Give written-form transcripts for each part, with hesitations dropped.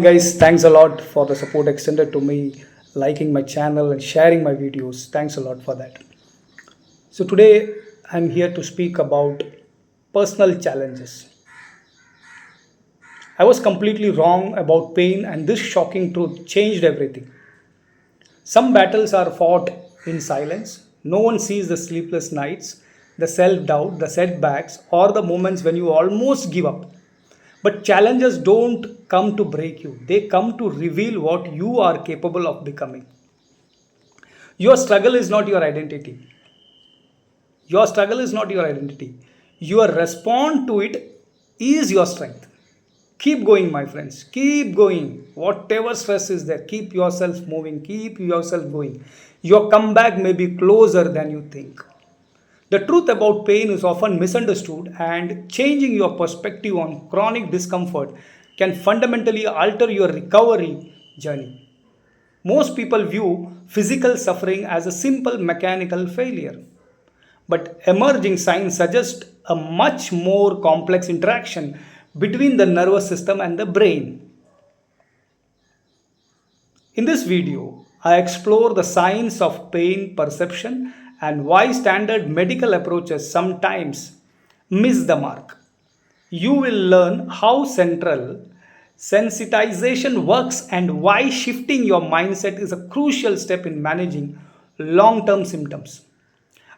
Guys, thanks a lot for the support extended to me, liking my channel and sharing my videos. Thanks a lot for that. So today I'm here to speak about personal challenges. I was completely wrong about pain, and this shocking truth changed everything. Some battles are fought in silence. No one sees the sleepless nights, the self-doubt, the setbacks, or the moments when you almost give up. But challenges don't come to break you, they come to reveal what you are capable of becoming. Your struggle is not your identity. Your struggle is not your identity. Your response to it is your strength. Keep going, my friends. Keep going. Whatever stress is there, keep yourself moving. Keep yourself going. Your comeback may be closer than you think. The truth about pain is often misunderstood, and changing your perspective on chronic discomfort can fundamentally alter your recovery journey. Most people view physical suffering as a simple mechanical failure, but emerging science suggests a much more complex interaction between the nervous system and the brain. In this video, I explore the science of pain perception and why standard medical approaches sometimes miss the mark. You will learn how central sensitization works and why shifting your mindset is a crucial step in managing long term symptoms.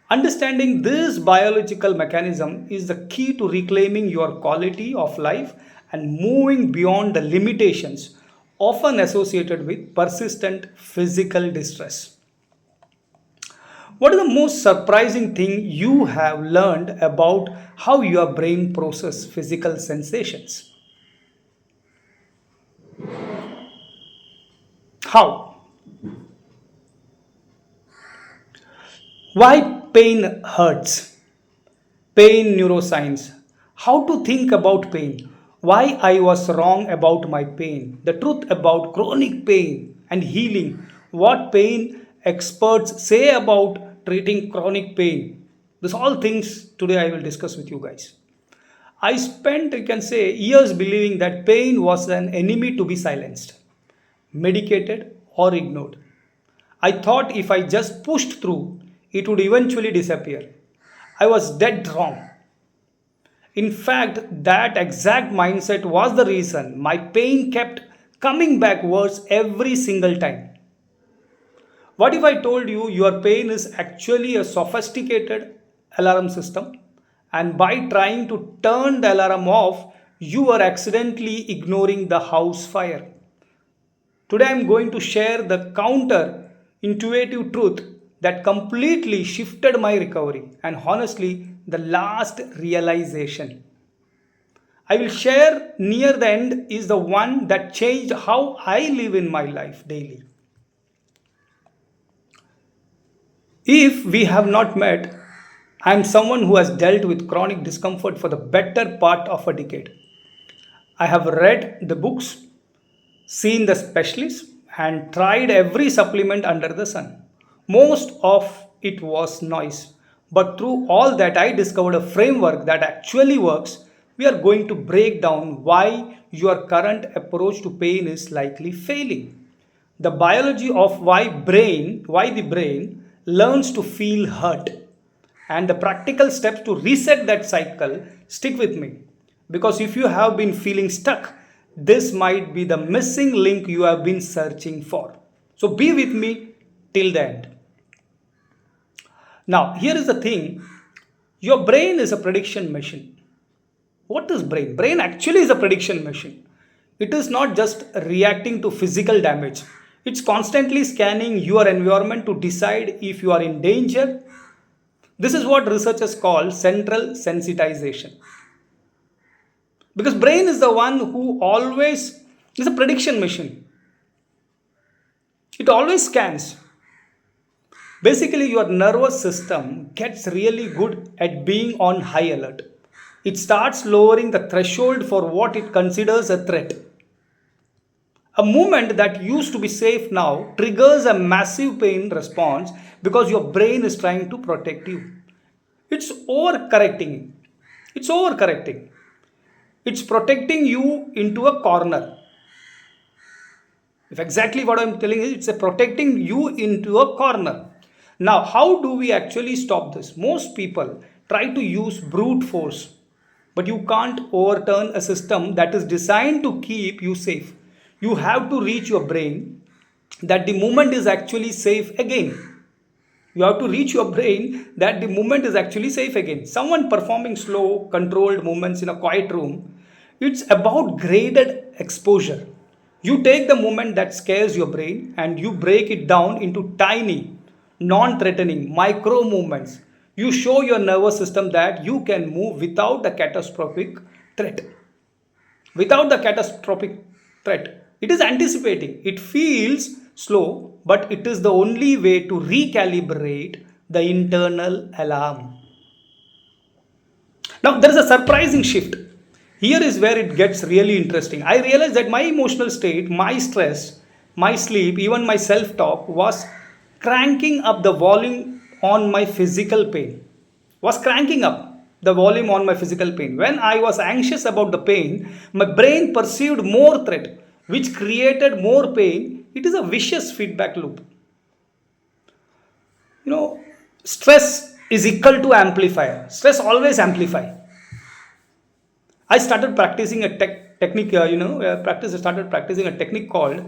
Understanding this biological mechanism is the key to reclaiming your quality of life and moving beyond the limitations often associated with persistent physical distress. What is the most surprising thing you have learned about how your brain processes physical sensations? How? Why pain hurts? Pain neuroscience. How to think about pain. Why I was wrong about my pain. The truth about chronic pain and healing. What pain experts say about treating chronic pain. These all things today I will discuss with you guys. I spent, you can say, years believing that pain was an enemy to be silenced, medicated, or ignored. I thought if I just pushed through, it would eventually disappear. I was dead wrong. In fact, that exact mindset was the reason my pain kept coming back worse every single time. What if I told you your pain is actually a sophisticated alarm system, and by trying to turn the alarm off, you are accidentally ignoring the house fire? Today, I'm going to share the counter intuitive truth that completely shifted my recovery and honestly, the last realization I will share near the end is the one that changed how I live in my life daily. If we have not met, I am someone who has dealt with chronic discomfort for the better part of a decade. I have read the books, seen the specialists, and tried every supplement under the sun. Most of it was noise. But through all that, I discovered a framework that actually works. We are going to break down why your current approach to pain is likely failing. The biology of why the brain learns to feel hurt, and the practical steps to reset that cycle. Stick with me, because if you have been feeling stuck, this might be the missing link you have been searching for. So be with me till the end. Now, here is the thing. Your brain is a prediction machine. What is brain? Brain actually is a prediction machine. It is not just reacting to physical damage. It's constantly scanning your environment to decide if you are in danger. This is what researchers call central sensitization. Because brain is the one who always is a prediction machine. It always scans. Basically, your nervous system gets really good at being on high alert. It starts lowering the threshold for what it considers a threat. A movement that used to be safe now triggers a massive pain response because your brain is trying to protect you. It's overcorrecting. It's overcorrecting. It's protecting you into a corner. If exactly what I'm telling you, it's a protecting you into a corner. Now, how do we actually stop this? Most people try to use brute force, but you can't overturn a system that is designed to keep you safe. You have to reach your brain that the movement is actually safe again. You have to reach your brain that the movement is actually safe again. Someone performing slow, controlled movements in a quiet room, it's about graded exposure. You take the movement that scares your brain and you break it down into tiny, non threatening micro movements. You show your nervous system that you can move without the catastrophic threat. Without the catastrophic threat, it is anticipating. It feels slow, but it is the only way to recalibrate the internal alarm. Now, there is a surprising shift. Here is where it gets really interesting. I realized that my emotional state, my stress, my sleep, even my self talk was cranking up the volume on my physical pain. Was cranking up the volume on my physical pain. When I was anxious about the pain, my brain perceived more threat, which created more pain. It is a vicious feedback loop. You know, stress is equal to amplifier. Stress always amplify. I started practicing a technique, practice. I started practicing a technique called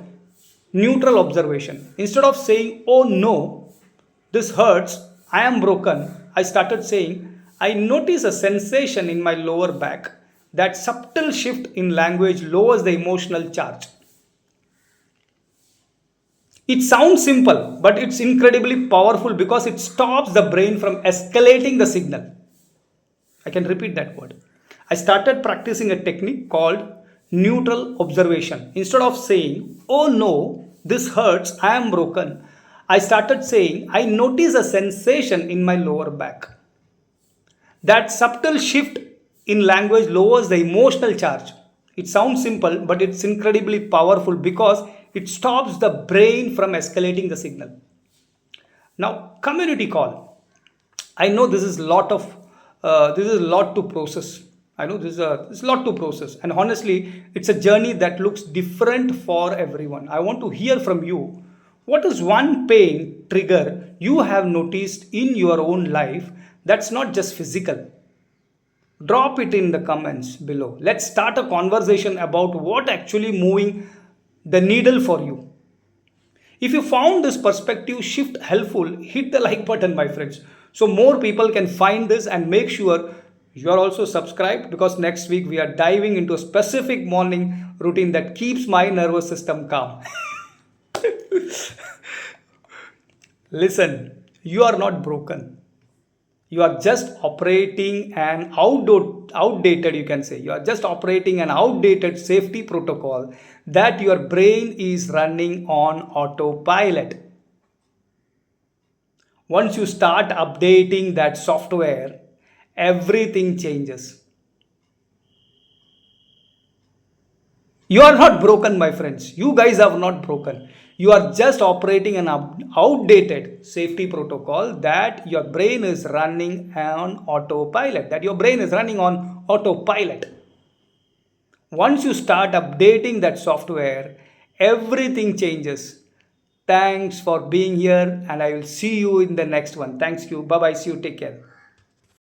neutral observation. Instead of saying, "Oh no, this hurts, I am broken," I started saying, "I notice a sensation in my lower back." That subtle shift in language lowers the emotional charge. It sounds simple, but it's incredibly powerful because it stops the brain from escalating the signal. I can repeat that word. I started practicing a technique called neutral observation. Instead of saying, "Oh no, this hurts, I am broken," I started saying, "I notice a sensation in my lower back." That subtle shift in language lowers the emotional charge. It sounds simple, but it's incredibly powerful because it stops the brain from escalating the signal. Now, community call. I know this is a lot to process. I know this is a lot to process, and honestly, it's a journey that looks different for everyone. I want to hear from you. What is one pain trigger you have noticed in your own life that's not just physical? Drop it in the comments below. Let's start a conversation about what actually moving the needle for you. If you found this perspective shift helpful, hit the like button, my friends, so more people can find this, and make sure you are also subscribed because next week we are diving into a specific morning routine that keeps my nervous system calm. Listen, you are not broken. You are just operating an outdated, you can say, you are just operating an outdated safety protocol that your brain is running on autopilot. Once you start updating that software, everything changes. You are not broken, my friends. You guys are not broken. You are just operating an outdated safety protocol that your brain is running on autopilot. That your brain is running on autopilot. Once you start updating that software, everything changes. Thanks for being here, and I will see you in the next one. Thanks you. Bye bye. See you. Take care.